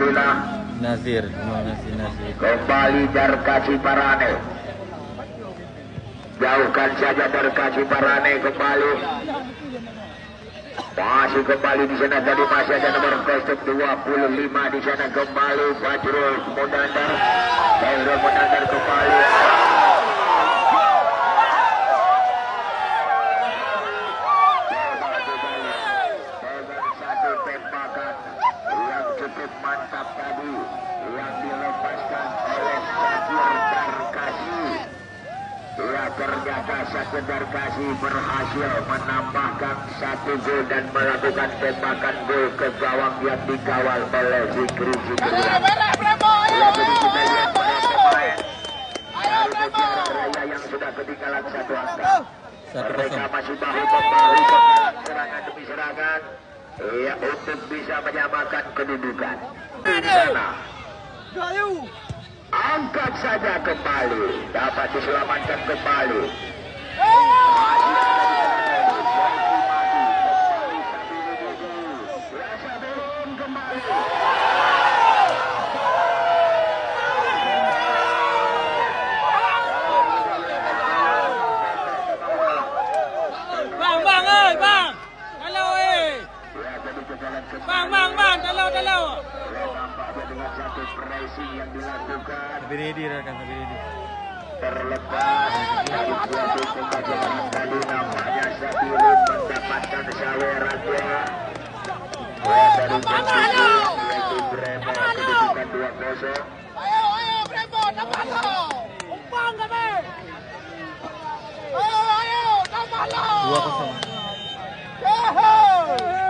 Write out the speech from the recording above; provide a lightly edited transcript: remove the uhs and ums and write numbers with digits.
Alhamdulillah. Nazir, terima kasih Nazir. Kembali Darkasi Parane. Jauhkan saja Darkasi Parane kembali. Masih kembali di sana tadi masih ada nomor kostum 25 di sana kembali Fajrul Munandar. Fajrul Munandar kembali. Satu tembakan yang cukup mantap tadi yang dilepaskan oleh Sakir Darkasi. Ya, ternyata Sakir Darkasi berhasil menambahkan 1 gol dan melakukan tembakan gol ke gawang yang dikawal oleh Zikri. Ya, jadi kita lihat para pemain dari Mutiara Raya yang sudah ketinggalan 1 angka. Mereka masih bahu-membahu serangan demi serangan. Ya, untuk bisa menyamakan kedudukan. Di sana angkat saja kembali, dapat diselamatkan kembali. Kalau. Dengan satu pressing yang dilakukan. Lebih ready rekan, lebih ready. Terlepas dari suatu pembajakan tadi nampaknya Sabilun mendapatkan sawerannya. Dari Bremo kedudukan 2-0. Ayo Bremo, tambah lo. Umpang kami. Ayo tambah lo. 2-0.